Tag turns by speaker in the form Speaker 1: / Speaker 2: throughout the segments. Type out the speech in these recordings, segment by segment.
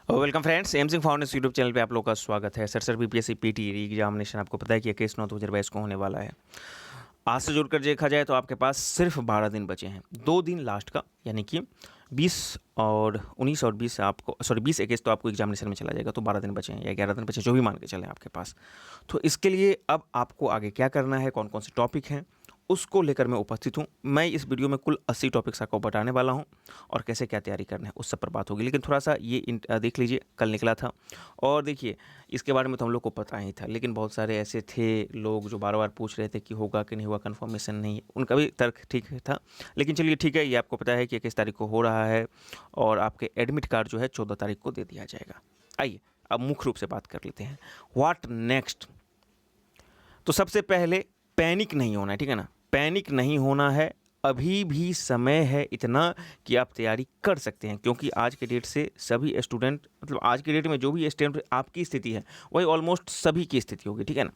Speaker 1: Welcome friends, M Singh Foundation YouTube channel पे आप लोगों का स्वागत है। सर बीपीएससी पीटी एग्जामिनेशन आपको पता है कि 21/9/2022 को होने वाला है। आज से जोड़कर देखा जाए तो आपके पास सिर्फ 12 दिन बचे हैं। 2 दिन लास्ट का, यानी कि 20 और 19 और 20 आपको 20-21 तो आपको एग्जामिनेशन में चला जाएगा, तो 12 दिन बचे हैं या 11 दिन बचे, जो भी मान के चलें आपके पास। तो इसके लिए अब आपको आगे क्या करना है, कौन कौन से टॉपिक हैं, उसको लेकर मैं उपस्थित हूँ। मैं इस वीडियो में कुल 80 टॉपिक्स आपको बताने वाला हूँ और कैसे क्या तैयारी करना है उस सब पर बात होगी। लेकिन थोड़ा सा ये देख लीजिए, कल निकला था और देखिए इसके बारे में तो हम लोग को पता ही था, लेकिन बहुत सारे ऐसे थे लोग जो बार बार पूछ रहे थे कि होगा कि नहीं होगा, कन्फर्मेशन नहीं। उनका भी तर्क ठीक था, लेकिन चलिए ठीक है, ये आपको पता है कि 21 तारीख को हो रहा है और आपके एडमिट कार्ड जो है 14 तारीख को दे दिया जाएगा। आइए अब मुख्य रूप से बात कर लेते हैं, व्हाट नेक्स्ट। तो सबसे पहले पैनिक नहीं होना है, ठीक है ना। पैनिक नहीं होना है, अभी भी समय है इतना कि आप तैयारी कर सकते हैं, क्योंकि आज के डेट से सभी स्टूडेंट, मतलब आज के डेट में जो भी स्टूडेंट आपकी स्थिति है वही ऑलमोस्ट सभी की स्थिति होगी, ठीक है ना।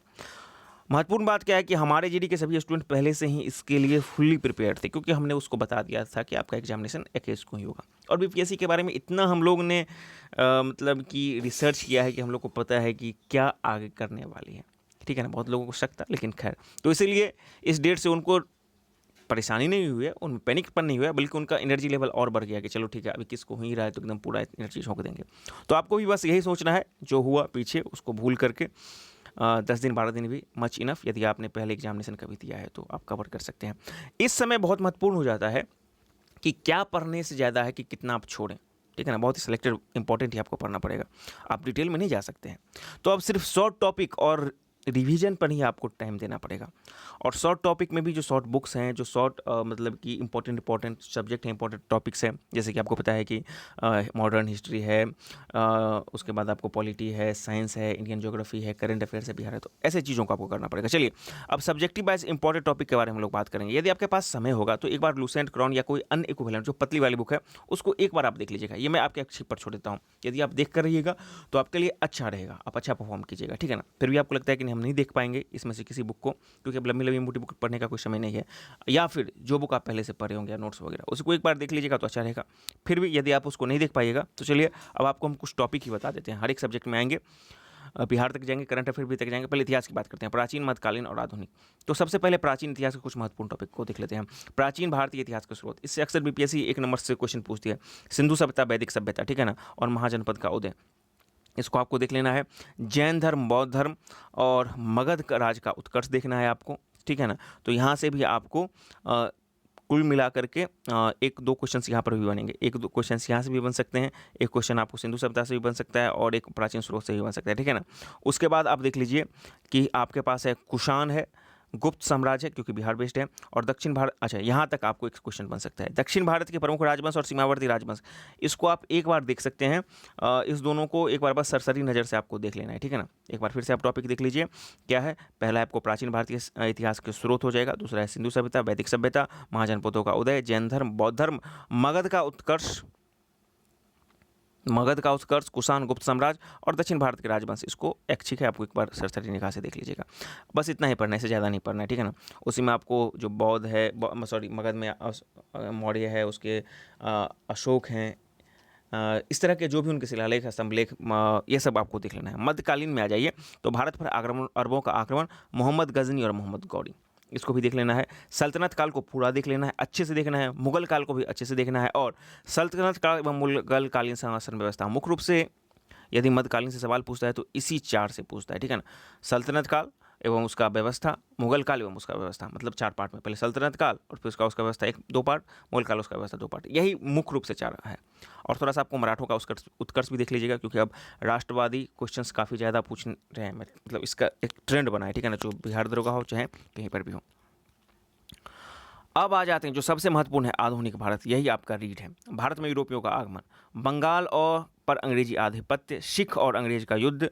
Speaker 1: महत्वपूर्ण बात क्या है कि हमारे जीडी के सभी स्टूडेंट पहले से ही इसके लिए फुल्ली प्रिपेयर्ड थे, क्योंकि हमने उसको बता दिया था कि आपका एग्जामिनेशन 21 को ही होगा। और बीपीएससी के बारे में इतना हम लोग ने मतलब कि रिसर्च किया है कि हम लोग को पता है कि क्या आगे करने वाली है, ठीक है ना। बहुत लोगों को शक था, लेकिन खैर, तो इसीलिए इस डेट से उनको परेशानी नहीं हुई है, उनमें पैनिकपन नहीं हुआ है, बल्कि उनका एनर्जी लेवल और बढ़ गया कि चलो ठीक है, अभी किसको हो ही रहा है तो एकदम पूरा एनर्जी झोंक देंगे। तो आपको भी बस यही सोचना है, जो हुआ पीछे उसको भूल करके 10 दिन 12 दिन भी मच इनफ। यदि आपने पहले एग्जामिनेशन कभी दिया है तो आप कवर कर सकते हैं। इस समय बहुत महत्वपूर्ण हो जाता है कि क्या पढ़ने से ज़्यादा है कि कितना आप छोड़ें, ठीक है ना। बहुत ही सिलेक्टेड इंपॉर्टेंट ही आपको पढ़ना पड़ेगा, आप डिटेल में नहीं जा सकते हैं। तो अब सिर्फ शॉर्ट टॉपिक और रिवीजन पर ही आपको टाइम देना पड़ेगा। और शॉर्ट टॉपिक में भी जो शॉर्ट बुक्स हैं, जो शॉर्ट मतलब कि इंपॉर्टेंट सब्जेक्ट हैं, इंपॉर्टेंट टॉपिक्स हैं, जैसे कि आपको पता है कि मॉडर्न हिस्ट्री है, उसके बाद आपको पॉलिटी है, साइंस है, इंडियन ज्योग्राफी है, करंट अफेयर्स है, बिहार है, तो ऐसे चीज़ों को आपको करना पड़ेगा। चलिए अब सब्जेक्टिव वाइज इंपॉर्टेंट टॉपिक के बारे में हम लोग बात करेंगे। यदि आपके पास समय होगा तो एक बार लूसेंट क्रॉन या कोई अन्य इक्विवेलेंट जो पतली वाली बुक है उसको एक बार आप देख लीजिएगा। ये मैं आपके अच्छी पर छोड़ देता हूँ, यदि आप देख कर रहिएगा तो आपके लिए अच्छा रहेगा, आप अच्छा परफॉर्म कीजिएगा, ठीक है ना। फिर भी आपको लगता है कि हम नहीं देख पाएंगे इसमें से किसी बुक को, क्योंकि अब लंबी लंबी मोटी बुक पढ़ने का कोई समय नहीं है, या फिर जो बुक आप पहले से पढ़े होंगे या नोट्स वगैरह, उसको एक बार देख लीजिएगा तो अच्छा रहेगा। फिर भी यदि आप उसको नहीं देख पाइएगा तो चलिए अब आपको हम कुछ टॉपिक ही बता देते हैं। हर एक सब्जेक्ट में आएंगे, बिहार तक जाएंगे, करंट अफेयर भी तक जाएंगे। पहले इतिहास की बात करते हैं, प्राचीन, मध्यकालीन और आधुनिक। तो सबसे पहले प्राचीन इतिहास के कुछ महत्वपूर्ण टॉपिक को देख लेते हैं। प्राचीन भारतीय इतिहास का स्रोत, इससे अक्सर बीपीएससी 1 नंबर से क्वेश्चन पूछती है। सिंधु सभ्यता, वैदिक सभ्यता, ठीक है ना, और महाजनपद का उदय, इसको आपको देख लेना है। जैन धर्म, बौद्ध धर्म और मगध का राज का उत्कर्ष देखना है आपको, ठीक है ना। तो यहाँ से भी आपको कुल मिला करके एक दो क्वेश्चन यहाँ पर भी बनेंगे, एक दो क्वेश्चन यहाँ से भी बन सकते हैं, एक क्वेश्चन आपको सिंधु सभ्यता से भी बन सकता है और एक प्राचीन स्रोत से भी बन सकता है, ठीक है ना। उसके बाद आप देख लीजिए कि आपके पास है कुषाण है, गुप्त साम्राज्य है, क्योंकि बिहार बेस्ड है, और दक्षिण भारत, अच्छा यहाँ तक आपको एक क्वेश्चन बन सकता है। दक्षिण भारत के प्रमुख राजवंश और सीमावर्ती राजवंश, इसको आप एक बार देख सकते हैं। इस दोनों को एक बार बस सरसरी नज़र से आपको देख लेना है, ठीक है ना। एक बार फिर से आप टॉपिक देख लीजिए, क्या है, पहला आपको प्राचीन भारतीय इतिहास के स्रोत हो जाएगा, दूसरा है सिंधु सभ्यता, वैदिक सभ्यता, महाजनपदों का उदय, जैन धर्म, बौद्ध धर्म, मगध का उत्कर्ष, कुषाण, गुप्त साम्राज्य और दक्षिण भारत के राजवंश, इसको ऐच्छिक है, आपको एक बार सरसरी निगाह से देख लीजिएगा। बस इतना ही पढ़ना है, इससे ज़्यादा नहीं पढ़ना है, ठीक है ना। उसी में आपको जो बौद्ध है, सॉरी मगध में मौर्य है, उसके अशोक हैं, इस तरह के जो भी उनके शिलालेख, स्तंभलेख, ये सब आपको देख लेना है। मध्यकालीन में आ जाइए तो भारत पर आक्रमण, अरबों का आक्रमण, मोहम्मद गजनी और मोहम्मद गौरी, इसको भी देख लेना है। सल्तनत काल को पूरा देख लेना है, अच्छे से देखना है। मुगल काल को भी अच्छे से देखना है, और सल्तनत काल एवं मुगल कालीन शासन व्यवस्था, मुख्य रूप से यदि मध्यकालीन से सवाल पूछता है तो इसी 4 से पूछता है, ठीक है ना। सल्तनत काल एवं उसका व्यवस्था, मुगल काल एवं उसका व्यवस्था, मतलब 4 पार्ट में, पहले सल्तनत काल और फिर उसका व्यवस्था 2 पार्ट, मुगल काल उसका व्यवस्था 2 पार्ट, यही मुख्य रूप से 4 है। और थोड़ा सा आपको मराठों का उत्कर्ष भी देख लीजिएगा, क्योंकि अब राष्ट्रवादी क्वेश्चंस काफ़ी ज़्यादा पूछ रहे हैं, मतलब इसका एक ट्रेंड बना है, ठीक है ना, जो बिहार दरोगा हो चाहे कहीं पर भी हो। अब आ जाते हैं जो सबसे महत्वपूर्ण है, आधुनिक भारत, यही आपका रीड है। भारत में यूरोपियों का आगमन, बंगाल और पर अंग्रेजी आधिपत्य, सिख और अंग्रेज का युद्ध,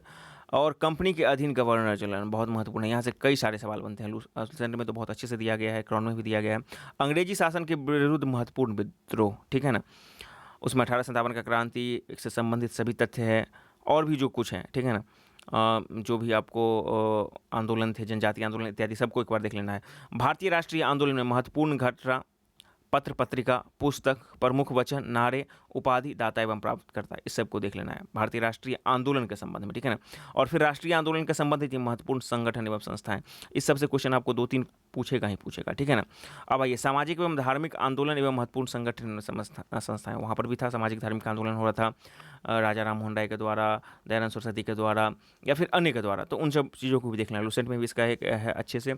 Speaker 1: और कंपनी के अधीन गवर्नर जनरल, बहुत महत्वपूर्ण है। यहाँ से कई सारे सवाल बनते हैं, लूसेंट में तो बहुत अच्छे से दिया गया है, क्रॉन में भी दिया गया है। अंग्रेजी शासन के विरुद्ध महत्वपूर्ण विद्रोह, ठीक है ना, उसमें 1857 का क्रांति से संबंधित सभी तथ्य है, और भी जो कुछ है, ठीक है ना। जो भी आपको आंदोलन थे, जनजातीय आंदोलन इत्यादि, सबको एक बार देख लेना है। भारतीय राष्ट्रीय आंदोलन में महत्वपूर्ण घटना पत्र पत्रिका, पुस्तक, प्रमुख वचन, नारे, उपाधि, दाता एवं प्राप्तकर्ता, इस सब को देख लेना है भारतीय राष्ट्रीय आंदोलन के संबंध में, ठीक है ना। और फिर राष्ट्रीय आंदोलन के संबंधित ये महत्वपूर्ण संगठन एवं संस्थाएं, इस सब से क्वेश्चन आपको 2-3 पूछेगा ही पूछेगा, ठीक है ना। अब आइए सामाजिक एवं धार्मिक आंदोलन एवं महत्वपूर्ण संगठन एवं संस्थाएं, वहाँ पर भी था सामाजिक धार्मिक आंदोलन हो रहा था राजा राम मोहन राय के द्वारा, दयानंद सरस्वती के द्वारा या फिर अन्य के द्वारा, तो उन सब चीज़ों को भी देखना है। लुसेंट में भी इसका एक है अच्छे से,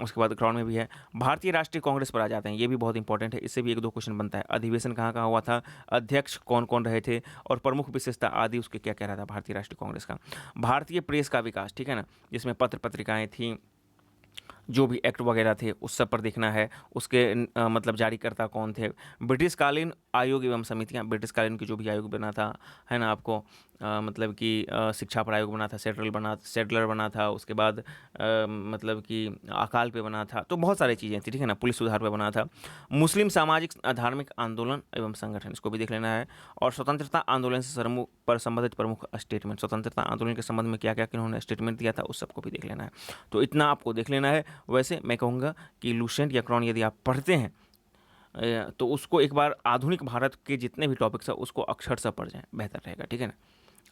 Speaker 1: उसके बाद ग्राउंड में भी है। भारतीय राष्ट्रीय कांग्रेस पर आ जाते हैं, ये भी बहुत इंपॉर्टेंट है, इससे भी 1-2 क्वेश्चन बनता है। अधिवेशन कहाँ कहाँ हुआ था, अध्यक्ष कौन कौन रहे थे और प्रमुख विशेषता आदि उसके क्या क्या रहा था भारतीय राष्ट्रीय कांग्रेस का। भारतीय प्रेस का विकास, ठीक है ना, जिसमें पत्र पत्रिकाएं थी, जो भी एक्ट वगैरह थे उस सब पर देखना है। उसके मतलब जारीकर्ता कौन थे। ब्रिटिशकालीन आयोग एवं समितियां, ब्रिटिशकालीन की जो भी आयोग बना था, है ना, आपको मतलब कि शिक्षा पर आयोग बना था, सेटलर बना था, उसके बाद मतलब कि अकाल पे बना था, तो बहुत सारी चीज़ें थी, ठीक है ना। पुलिस सुधार पे बना था। मुस्लिम सामाजिक धार्मिक आंदोलन एवं संगठन, इसको भी देख लेना है। और स्वतंत्रता आंदोलन से पर संबंधित प्रमुख स्टेटमेंट, स्वतंत्रता आंदोलन के संबंध में क्या क्या किन्होंने स्टेटमेंट दिया था उस सबको भी देख लेना है। तो इतना आपको देख लेना है। वैसे मैं कहूँगा कि लुसेंट या क्रॉन यदि आप पढ़ते हैं तो उसको एक बार आधुनिक भारत के जितने भी टॉपिक्स हैं उसको अक्षरशः पढ़ जाएं, बेहतर रहेगा, ठीक है ना।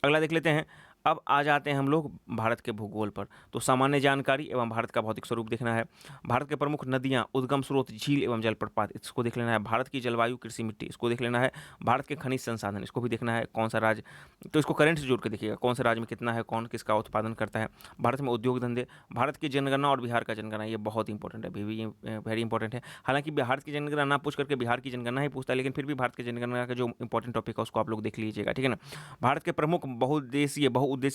Speaker 1: अगला देख लेते हैं। अब आ जाते हैं हम लोग भारत के भूगोल पर। तो सामान्य जानकारी एवं भारत का भौतिक स्वरूप देखना है। भारत के प्रमुख नदियां, उद्गम स्रोत, झील एवं जलप्रपात, इसको देख लेना है। भारत की जलवायु, कृषि, मिट्टी, इसको देख लेना है। भारत के खनिज संसाधन, इसको भी देखना है। कौन सा राज्य, तो इसको करंट से जोड़ के देखिएगा, कौन से राज्य में कितना है, कौन किसका उत्पादन करता है। भारत में उद्योग धंधे, भारत की जनगणना और बिहार का जनगणना, ये बहुत इंपॉर्टेंट है, भी वेरी इंपॉर्टेंट है। हालांकि भारत की जनगणना ना पूछ करके बिहार की जनगणना ही पूछता है, लेकिन फिर भी भारत की जनगणना का जो इंपॉर्टेंट टॉपिक है उसको आप लोग देख लीजिएगा, ठीक है ना। भारत के प्रमुख बहुउद्देशीय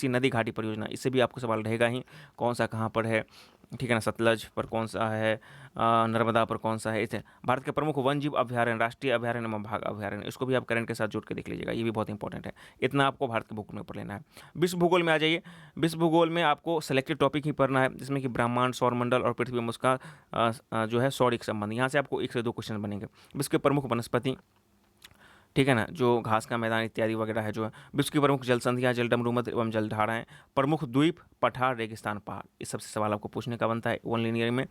Speaker 1: नदी घाटी परियोजना, इससे भी आपको सवाल रहेगा ही, कौन सा कहाँ पर है, ठीक है ना। सतलज पर कौन सा है, नर्मदा पर कौन सा है, इसे। भारत के प्रमुख वन जीव अभ्यारण्य, राष्ट्रीय अभ्यारण्य एवं भाग अभ्यारण्य, इसको भी आप करंट के साथ जोड़ के देख लीजिएगा, ये भी बहुत इंपॉर्टेंट है। इतना आपको भारत के भूगोल में पढ़ लेना है। विश्व भूगोल में आ जाइए। विश्व भूगोल में आपको सेलेक्टेड टॉपिक ही पढ़ना है, जिसमें कि ब्रह्मांड, सौरमंडल और पृथ्वी में उसका जो है सौरिक संबंध, यहाँ से आपको 1 से 2 क्वेश्चन बनेंगे। विश्व के प्रमुख वनस्पति, ठीक है ना, जो घास का मैदान इत्यादि वगैरह है जो है। विश्व की प्रमुख जल संधियाँ, जल डमरूमत एवं जलधाराएं, प्रमुख द्वीप, पठार, रेगिस्तान, पहाड़, इस सबसे सवाल आपको पूछने का बनता है वन लिनियर में।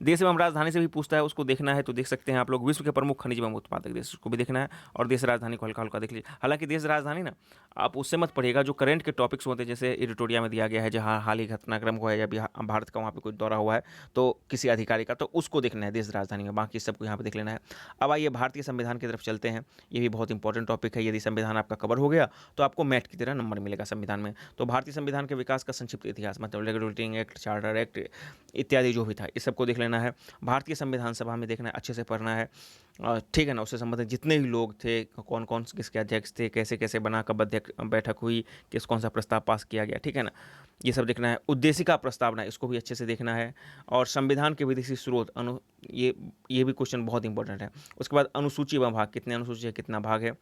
Speaker 1: देश एवं राजधानी से भी पूछता है, उसको देखना है तो देख सकते हैं आप लोग। विश्व के प्रमुख खनिज एवं उत्पादक देश, उसको भी देखना है। और देश राजधानी को हल्का हल्का देख लीजिए। हालांकि देश राजधानी ना आप उससे मत पढ़िएगा, जो करंट के टॉपिक्स होते हैं, जैसे इरिटोरिया में दिया गया है, जहाँ हाल ही घटनाक्रम हुआ है या भारत का वहाँ पर कोई दौरा हुआ है तो किसी अधिकारी का, तो उसको देखना है देश राजधानी में, बाकी सबको यहाँ पर देख लेना है। अब आइए भारतीय संविधान की तरफ चलते हैं, ये भी बहुत इंपॉर्टेंट टॉपिक है। यदि संविधान आपका कवर हो गया तो आपको मैथ की तरह नंबर मिलेगा संविधान में। तो भारतीय संविधान के विकास का संक्षिप्त इतिहास, मतलब रेगुलेटिंग एक्ट, चार्टर एक्ट इत्यादि जो भी था, इस सबको देख लेना है। भारतीय संविधान सभा में देखना है, अच्छे से पढ़ना है, ठीक है ना। उससे संबंधित जितने भी लोग थे, कौन कौन किसके अध्यक्ष थे, कैसे कैसे बना, कब अध्यक्ष बैठक हुई, किस कौन सा प्रस्ताव पास किया गया, ठीक है ना, ये सब देखना है। उद्देशिका प्रस्तावना, इसको भी अच्छे से देखना है। और संविधान के विदेशी स्रोत ये भी क्वेश्चन बहुत इंपॉर्टेंट है। उसके बाद अनुसूची व भाग, कितने अनुसूची है, कितना भाग है।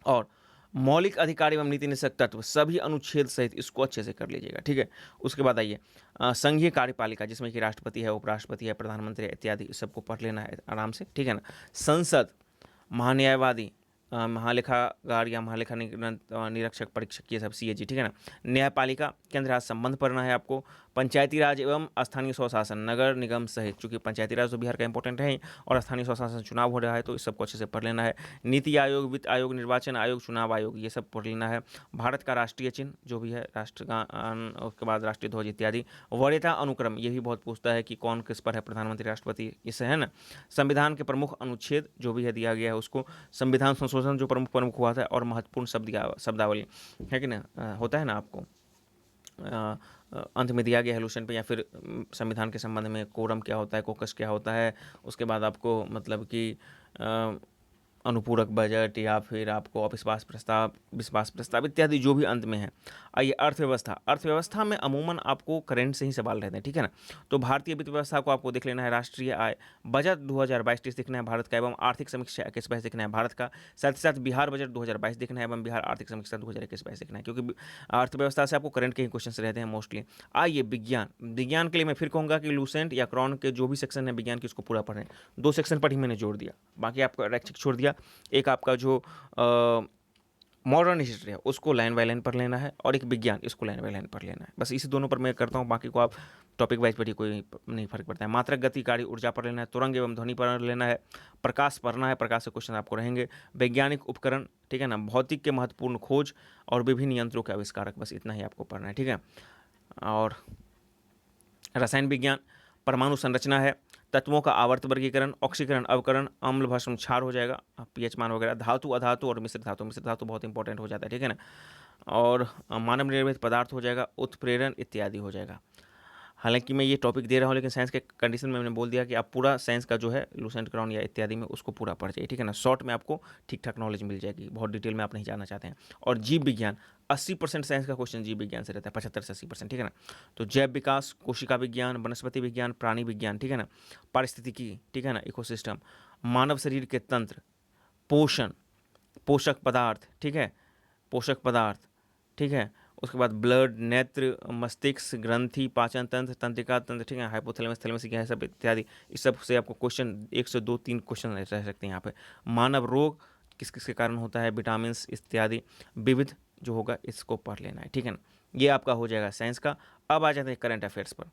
Speaker 1: और मौलिक अधिकार एवं नीति निषेध तत्व, सभी अनुच्छेद सहित इसको अच्छे से कर लीजिएगा, ठीक है। उसके बाद आइए संघीय कार्यपालिका, जिसमें कि राष्ट्रपति है, उपराष्ट्रपति है, प्रधानमंत्री इत्यादि, इस सबको पढ़ लेना है आराम से, ठीक है ना। संसद, महान्यायवादी, महालेखागार या महालेखा निरीक्षक परीक्षक, ये सब CAG, ठीक है ना। न्यायपालिका, केंद्र राज्य संबंध पढ़ना है आपको। पंचायती राज एवं स्थानीय स्वशासन, नगर निगम सहित, चूंकि पंचायती राज तो बिहार का इंपॉर्टेंट है ही, और स्थानीय स्वशासन चुनाव हो रहा है तो इस सबको अच्छे से पढ़ लेना है। नीति आयोग, वित्त आयोग, निर्वाचन आयोग, चुनाव आयोग, ये सब पढ़ लेना है। भारत का राष्ट्रीय चिन्ह जो भी है, राष्ट्रगान, उसके बाद राष्ट्रीय ध्वज इत्यादि। वरीयता अनुक्रम, ये भी बहुत पूछता है कि कौन किस पर है, प्रधानमंत्री, राष्ट्रपति, इससे है ना। संविधान के प्रमुख अनुच्छेद जो भी है दिया गया है उसको। संविधान संशोधन जो प्रमुख हुआ था, और महत्वपूर्ण शब्दावली है कि ना, होता है ना आपको अंत में दिया गया है लुसेंट पे, या फिर संविधान के संबंध में कोरम क्या होता है, कोकस क्या होता है। उसके बाद आपको मतलब कि अनुपूरक बजट, या फिर आपको विश्वास प्रस्ताव इत्यादि जो भी अंत में है। आइए अर्थव्यवस्था में अमूमन आपको करंट से ही सवाल रहते हैं, ठीक है ना। तो भारतीय वित्त व्यवस्था को आपको देख लेना है। राष्ट्रीय आय बजट 2022-23 देखना है भारत का, एवं आर्थिक समीक्षा 21-22 देखना है भारत का। साथ ही साथ बिहार बजट 2022 देखना है, एवं बिहार आर्थिक समीक्षा 2021-22 देखना है, क्योंकि अर्थव्यवस्था से आपको करंट के ही क्वेश्चन रहते हैं मोस्टली। आइए विज्ञान के लिए मैं फिर कहूँगा कि लुसेंट या क्रॉन के जो भी सेक्शन है विज्ञान की, उसको पूरा पढ़ें। 2 सेक्शन पर ही मैंने जोड़ दिया, बाकी आपको रैखिक छोड़ दिया। एक आपका जो मॉडर्न हिस्ट्री है उसको लाइन बाय लाइन पढ़ लेना है, और एक विज्ञान इसको लाइन बाय लाइन पढ़ लेना है। बस इसी दोनों पर मैं करता हूँ, बाकी को आप टॉपिक वाइज पढ़िए, कोई नहीं फर्क पड़ता है। मात्रक गतिकारी ऊर्जा पढ़ लेना है, तुरंग एवं ध्वनि पढ़ लेना है, प्रकाश पढ़ना है, प्रकाश से क्वेश्चन आपको रहेंगे, वैज्ञानिक उपकरण, ठीक है ना, भौतिक के महत्वपूर्ण खोज और विभिन्न यंत्रों के आविष्कारक, बस इतना ही आपको पढ़ना है, ठीक है। और रसायन विज्ञान, परमाणु संरचना है, तत्वों का आवर्त वर्गीकरण, ऑक्सीकरण, अवकरण, अम्ल भस्म क्षार हो जाएगा, पीएच मान वगैरह, धातु अधातु और मिश्र धातु, मिश्र धातु बहुत इंपॉर्टेंट हो जाता है, ठीक है ना। और मानव निर्मित पदार्थ हो जाएगा, उत्प्रेरण इत्यादि हो जाएगा। हालांकि मैं ये टॉपिक दे रहा हूँ, लेकिन साइंस के कंडीशन में मैंने बोल दिया कि आप पूरा साइंस का जो है लूसेंट क्राउन या इत्यादि में उसको पूरा पढ़ जाइए, ठीक है ना। शॉर्ट में आपको ठीक ठाक नॉलेज मिल जाएगी, बहुत डिटेल में आप नहीं जाना चाहते हैं। और जीव विज्ञान, 80% साइंस का क्वेश्चन जीव विज्ञान से रहता है, 75 से 80%, ठीक है ना। तो जैव विकास, कोशिका विज्ञान, वनस्पति विज्ञान, प्राणी विज्ञान, ठीक है ना, पारिस्थितिकी, ठीक है ना, इकोसिस्टम, मानव शरीर के तंत्र, पोषण, पोषक पदार्थ, ठीक है, पोषक पदार्थ, ठीक है। उसके बाद ब्लड, नेत्र, मस्तिष्क, ग्रंथि, पाचन तंत्र, तंत्रिका तंत्र, ठीक है, हाइपोथैलेमस, थैलेमस क्या है, सब इत्यादि, इस सब से आपको क्वेश्चन 1 से 2-3 क्वेश्चन रह सकते हैं यहाँ पे। मानव रोग किस किस के कारण होता है, विटामिन इत्यादि, विविध जो होगा इसको पढ़ लेना है, ठीक है ना। ये आपका हो जाएगा साइंस का। अब आ जाते हैं करंट अफेयर्स पर।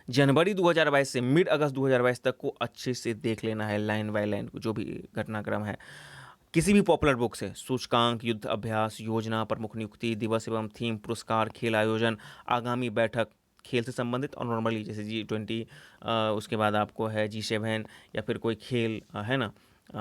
Speaker 1: जनवरी 2022 से मिड अगस्त 2022 तक को अच्छे से देख लेना है, लाइन बाय लाइन जो भी घटनाक्रम है। किसी भी पॉपुलर बुक से सूचकांक, युद्ध अभ्यास, योजना, प्रमुख नियुक्ति, दिवस एवं थीम, पुरस्कार, खेल आयोजन, आगामी बैठक, खेल से संबंधित और नॉर्मली जैसे G20, उसके बाद आपको है G7 या फिर कोई खेल है ना,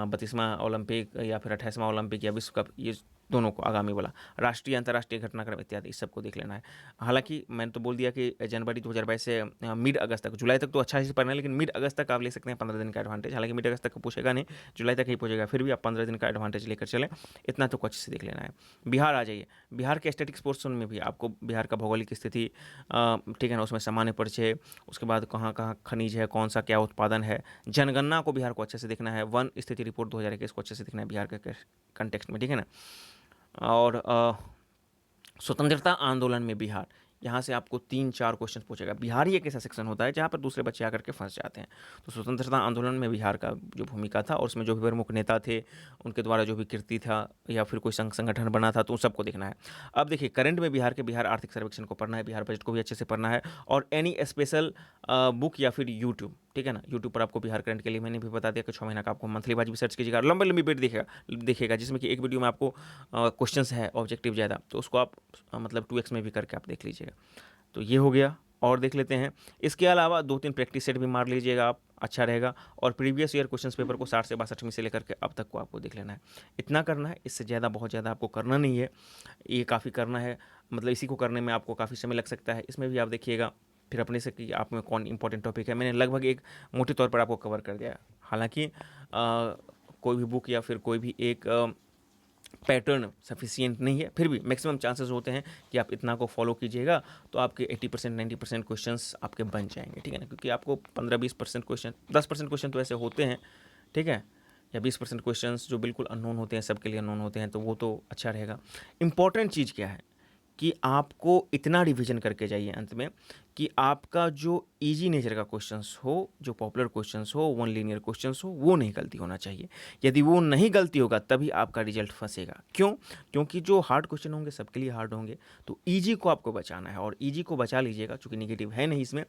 Speaker 1: 32वां ओलंपिक या फिर 28वां ओलंपिक या विश्व कप, ये दोनों को आगामी वाला, राष्ट्रीय अंतर्राष्ट्रीय घटनाक्रम इत्यादि इस सबको देख लेना है। हालांकि मैंने तो बोल दिया कि जनवरी 2022 से मिड अगस्त तक, जुलाई तक तो अच्छा से पढ़ना है, लेकिन मिड अगस्त तक आप ले सकते हैं 15 दिन का एडवांटेज। हालांकि मिड अगस्त तक पूछेगा नहीं, जुलाई तक ही पूछेगा, फिर भी आप 15 दिन का एडवांटेज लेकर चलें, इतना तो अच्छे से देख लेना है। बिहार आ जाइए, बिहार के स्टैटिक्स पोर्शन में भी आपको बिहार का भौगोलिक स्थिति, ठीक है ना, उसमें सामान्य परिचय, उसके बाद कहाँ कहाँ खनिज है, कौन सा क्या उत्पादन है, जनगणना को बिहार को अच्छे से देखना है, वन स्थिति रिपोर्ट 2021 को अच्छे से देखना है बिहार के कंटेक्स्ट में, ठीक है ना। और स्वतंत्रता आंदोलन में बिहार, यहाँ से आपको 3-4 क्वेश्चन पूछेगा। बिहार ही एक ऐसा सेक्शन होता है जहाँ पर दूसरे बच्चे आकर के फंस जाते हैं। तो स्वतंत्रता आंदोलन में बिहार का जो भूमिका था और उसमें जो भी प्रमुख नेता थे, उनके द्वारा जो भी कीर्ति था या फिर कोई संगठन बना था, तो उन सबको देखना है। अब देखिए करंट में बिहार आर्थिक सर्वेक्षण को पढ़ना है, बिहार बजट को भी अच्छे से पढ़ना है, और एनी स्पेशल बुक या फिर यूट्यूब, ठीक है ना, यूट्यूब पर आपको बिहार करंट के लिए मैंने भी बता दिया कि 6 महीना का आपको मंथली वाइज भी सर्च कीजिएगा, लंबी लंबी वीडियो देखिएगा जिसमें कि एक वीडियो में आपको क्वेश्चंस है ऑब्जेक्टिव ज़्यादा, तो उसको आप मतलब 2x में भी करके आप देख लीजिएगा। तो ये हो गया, और देख लेते हैं। इसके अलावा 2-3 प्रैक्टिस सेट भी मार लीजिएगा आप, अच्छा रहेगा। और प्रीवियस ईयर क्वेश्चंस पेपर को 60 से 62वीं से लेकर के अब तक को आपको देख लेना है। इतना करना है, इससे ज़्यादा बहुत ज़्यादा आपको करना नहीं है, ये काफ़ी करना है, मतलब इसी को करने में आपको काफ़ी समय लग सकता है। इसमें भी आप देखिएगा फिर अपने से कि आप में कौन इंपॉर्टेंट टॉपिक है। मैंने लगभग एक मोटे तौर पर आपको कवर कर दिया। हालांकि कोई भी बुक या फिर कोई भी एक पैटर्न सफिशिएंट नहीं है, फिर भी मैक्सिमम चांसेस होते हैं कि आप इतना को फॉलो कीजिएगा तो आपके 80% 90% क्वेश्चंस आपके बन जाएंगे, ठीक है ना। क्योंकि आपको 15-20% क्वेश्चन, 10% क्वेश्चन तो ऐसे होते हैं, ठीक है, या 20% क्वेश्चंस जो बिल्कुल अननोन होते हैं, सबके लिए अननोन होते हैं, तो वो तो अच्छा रहेगा। इंपॉर्टेंट चीज़ क्या है कि आपको इतना रिवीजन करके जाइए अंत में कि आपका जो इजी नेचर का क्वेश्चंस हो, जो पॉपुलर क्वेश्चंस हो, वन लीनियर क्वेश्चंस हो, वो नहीं गलती होना चाहिए। यदि वो नहीं गलती होगा तभी आपका रिजल्ट फंसेगा। क्यों? क्योंकि जो हार्ड क्वेश्चन होंगे सबके लिए हार्ड होंगे, तो ईजी को आपको बचाना है, और ईजी को बचा लीजिएगा, चूँकि निगेटिव है नहीं इसमें।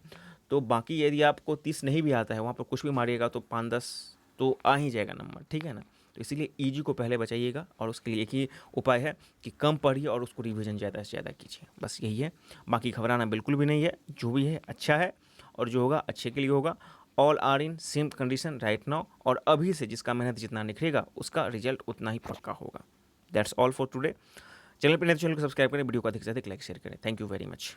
Speaker 1: तो बाकी यदि आपको 30 नहीं भी आता है, वहाँ पर कुछ भी मारिएगा तो 5-10 तो आ ही जाएगा नंबर, ठीक है ना। तो इसीलिए ईजी को पहले बचाइएगा, और उसके लिए एक ही उपाय है कि कम पढ़िए और उसको रिवीजन ज़्यादा से ज़्यादा कीजिए, बस यही है। बाकी घबराना बिल्कुल भी नहीं है, जो भी है अच्छा है, और जो होगा अच्छे के लिए होगा। All are in same condition right now, और अभी से जिसका मेहनत जितना निखरेगा उसका रिजल्ट उतना ही पक्का होगा। That's all for today. Channel पर नए तो चैनल को सब्सक्राइब करें, वीडियो को अधिक से अधिक लाइक शेयर करें। Thank you very much.